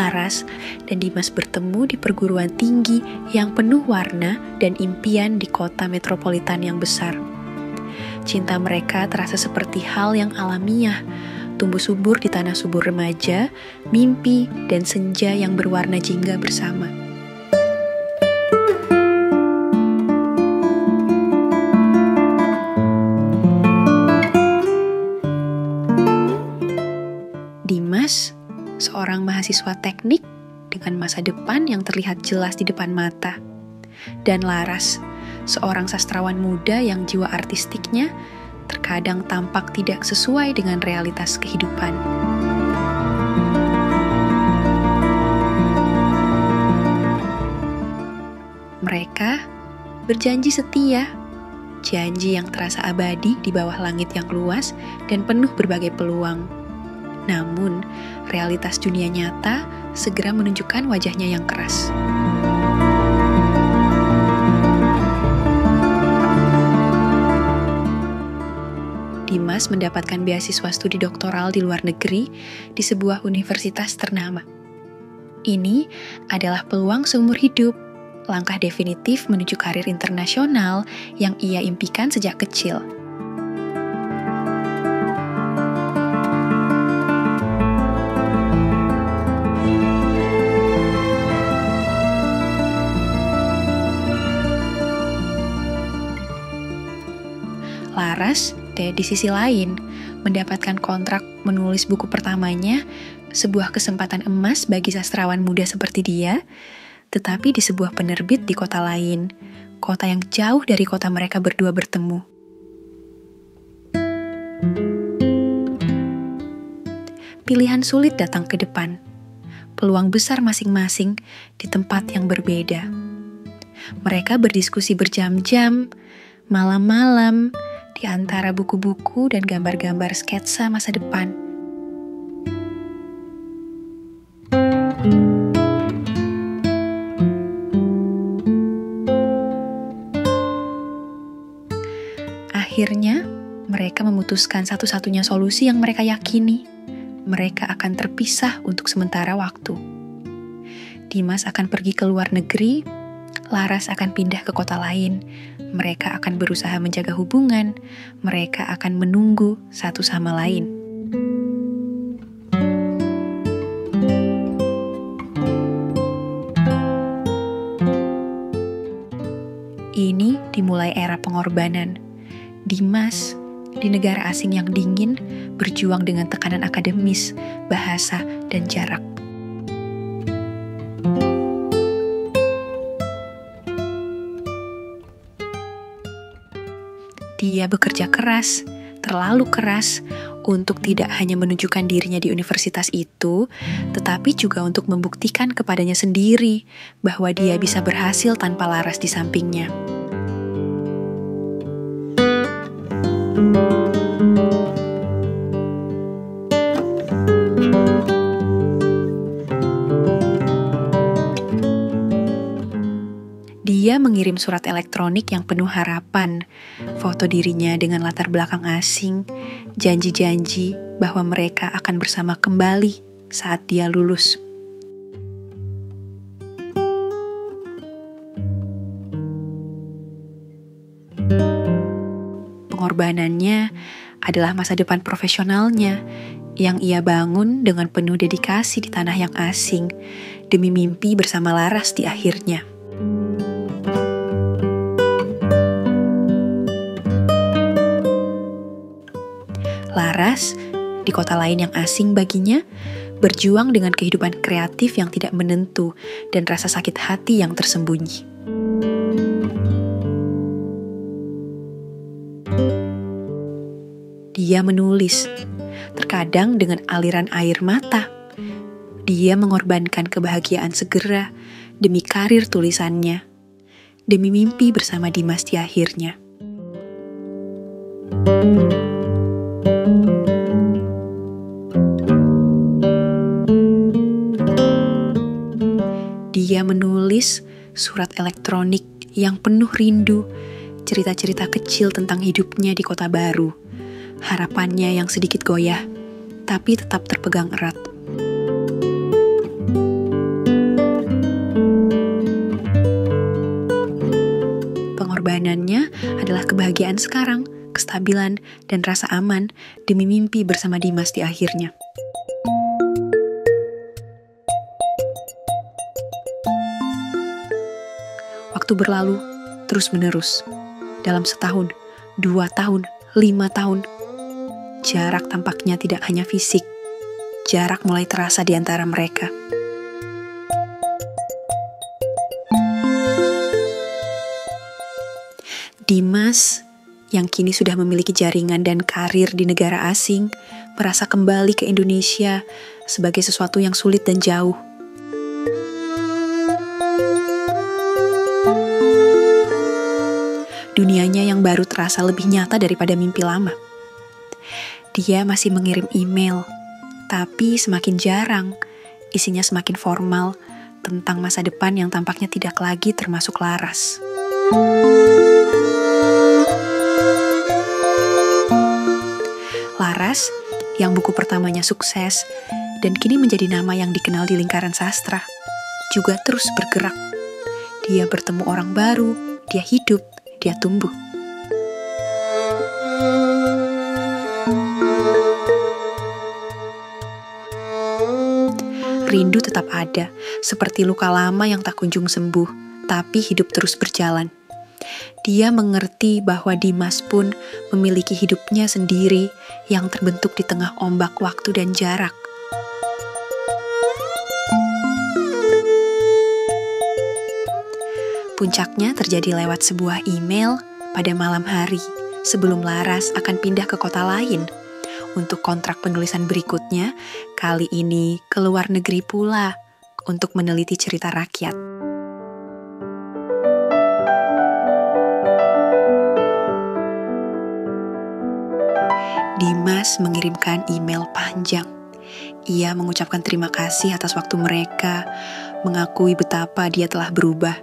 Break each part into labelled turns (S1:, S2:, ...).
S1: Laras dan Dimas bertemu di perguruan tinggi yang penuh warna dan impian di kota metropolitan yang besar. Cinta mereka terasa seperti hal yang alamiah, tumbuh subur di tanah subur remaja, mimpi, dan senja yang berwarna jingga bersama. Dimas, seorang mahasiswa teknik dengan masa depan yang terlihat jelas di depan mata. Dan Laras, seorang sastrawan muda yang jiwa artistiknya terkadang tampak tidak sesuai dengan realitas kehidupan. Mereka berjanji setia, janji yang terasa abadi di bawah langit yang luas dan penuh berbagai peluang. Namun, realitas dunia nyata segera menunjukkan wajahnya yang keras. Dimas mendapatkan beasiswa studi doktoral di luar negeri di sebuah universitas ternama. Ini adalah peluang seumur hidup, langkah definitif menuju karir internasional yang ia impikan sejak kecil. Laras di sisi lain mendapatkan kontrak menulis buku pertamanya, sebuah kesempatan emas bagi sastrawan muda seperti dia, tetapi di sebuah penerbit di kota lain, kota yang jauh dari kota mereka berdua bertemu. Pilihan sulit datang ke depan, peluang besar masing-masing di tempat yang berbeda. Mereka berdiskusi berjam-jam, malam-malam, di antara buku-buku dan gambar-gambar sketsa masa depan. Akhirnya, mereka memutuskan satu-satunya solusi yang mereka yakini. Mereka akan terpisah untuk sementara waktu. Dimas akan pergi ke luar negeri, Laras akan pindah ke kota lain. Mereka akan berusaha menjaga hubungan. Mereka akan menunggu satu sama lain. Ini dimulai era pengorbanan. Dimas, di negara asing yang dingin, berjuang dengan tekanan akademis, bahasa, dan jarak. Dia bekerja keras, terlalu keras, untuk tidak hanya menunjukkan dirinya di universitas itu, tetapi juga untuk membuktikan kepadanya sendiri bahwa dia bisa berhasil tanpa Laras di sampingnya. Dia mengirim surat elektronik yang penuh harapan, foto dirinya dengan latar belakang asing, janji-janji bahwa mereka akan bersama kembali saat dia lulus. Pengorbanannya adalah masa depan profesionalnya yang ia bangun dengan penuh dedikasi di tanah yang asing demi mimpi bersama Laras di akhirnya. Laras, di kota lain yang asing baginya, berjuang dengan kehidupan kreatif yang tidak menentu dan rasa sakit hati yang tersembunyi. Dia menulis, terkadang dengan aliran air mata. Dia mengorbankan kebahagiaan segera demi karir tulisannya, demi mimpi bersama Dimas di akhirnya. Dia menulis surat elektronik yang penuh rindu, cerita-cerita kecil tentang hidupnya di kota baru, harapannya yang sedikit goyah, tapi tetap terpegang erat. Pengorbanannya adalah kebahagiaan sekarang, kestabilan, dan rasa aman demi mimpi bersama Dimas di akhirnya. Waktu berlalu terus-menerus. Dalam setahun, 2 tahun, 5 tahun. Jarak tampaknya tidak hanya fisik. Jarak mulai terasa di antara mereka. Dimas, yang kini sudah memiliki jaringan dan karir di negara asing, merasa kembali ke Indonesia sebagai sesuatu yang sulit dan jauh. Dunianya yang baru terasa lebih nyata daripada mimpi lama. Dia masih mengirim email, tapi semakin jarang, isinya semakin formal, tentang masa depan yang tampaknya tidak lagi termasuk Laras. Laras, yang buku pertamanya sukses dan kini menjadi nama yang dikenal di lingkaran sastra, juga terus bergerak. Dia bertemu orang baru, dia hidup, dia tumbuh. Rindu tetap ada, seperti luka lama yang tak kunjung sembuh, tapi hidup terus berjalan. Dia mengerti bahwa Dimas pun memiliki hidupnya sendiri yang terbentuk di tengah ombak waktu dan jarak. Puncaknya terjadi lewat sebuah email pada malam hari sebelum Laras akan pindah ke kota lain untuk kontrak penulisan berikutnya, kali ini ke luar negeri pula untuk meneliti cerita rakyat. Dimas mengirimkan email panjang. Ia mengucapkan terima kasih atas waktu mereka, mengakui betapa dia telah berubah.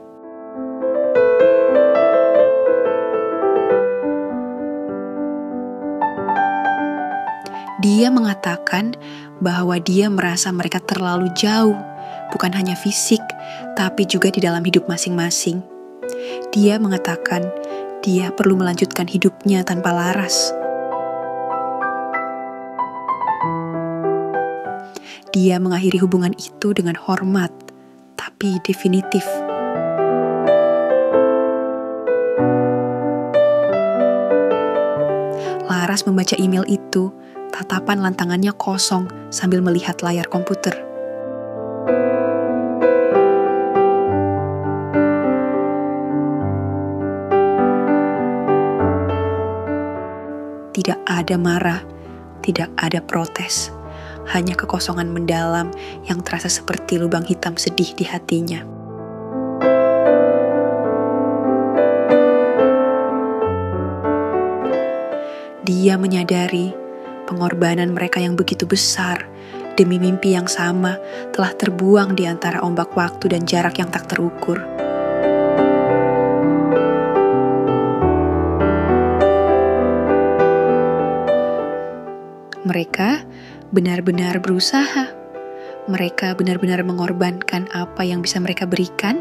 S1: Dia mengatakan bahwa dia merasa mereka terlalu jauh, bukan hanya fisik, tapi juga di dalam hidup masing-masing. Dia mengatakan dia perlu melanjutkan hidupnya tanpa Laras. Dia mengakhiri hubungan itu dengan hormat, tapi definitif. Laras membaca email itu, tatapan lantangannya kosong sambil melihat layar komputer. Tidak ada marah, tidak ada protes. Hanya kekosongan mendalam yang terasa seperti lubang hitam sedih di hatinya. Dia menyadari pengorbanan mereka yang begitu besar demi mimpi yang sama telah terbuang di antara ombak waktu dan jarak yang tak terukur. Mereka benar-benar berusaha. Mereka benar-benar mengorbankan apa yang bisa mereka berikan,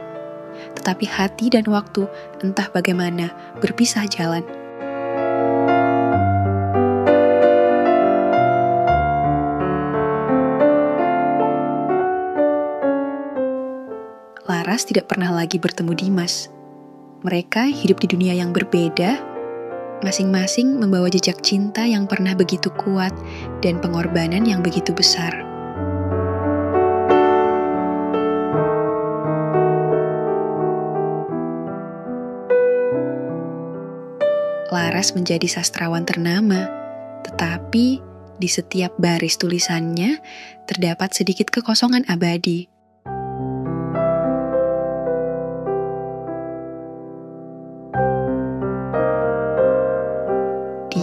S1: tetapi hati dan waktu entah bagaimana berpisah jalan. Laras tidak pernah lagi bertemu Dimas. Mereka hidup di dunia yang berbeda, masing-masing membawa jejak cinta yang pernah begitu kuat dan pengorbanan yang begitu besar. Laras menjadi sastrawan ternama, tetapi di setiap baris tulisannya terdapat sedikit kekosongan abadi.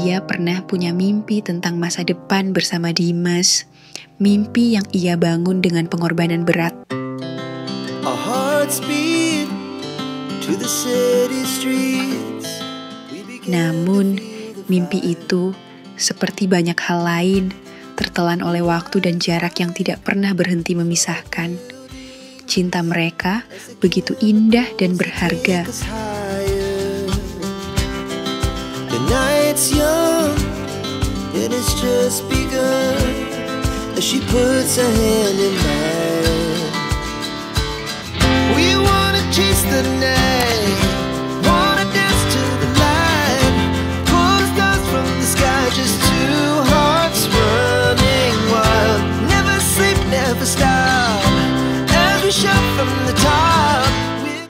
S1: Dia pernah punya mimpi tentang masa depan bersama Dimas, mimpi yang ia bangun dengan pengorbanan berat. Namun, mimpi itu, seperti banyak hal lain, tertelan oleh waktu dan jarak yang tidak pernah berhenti memisahkan. Cinta mereka begitu indah dan berharga.
S2: The night's young and it's just begun as she puts her hand in mine. We wanna chase the night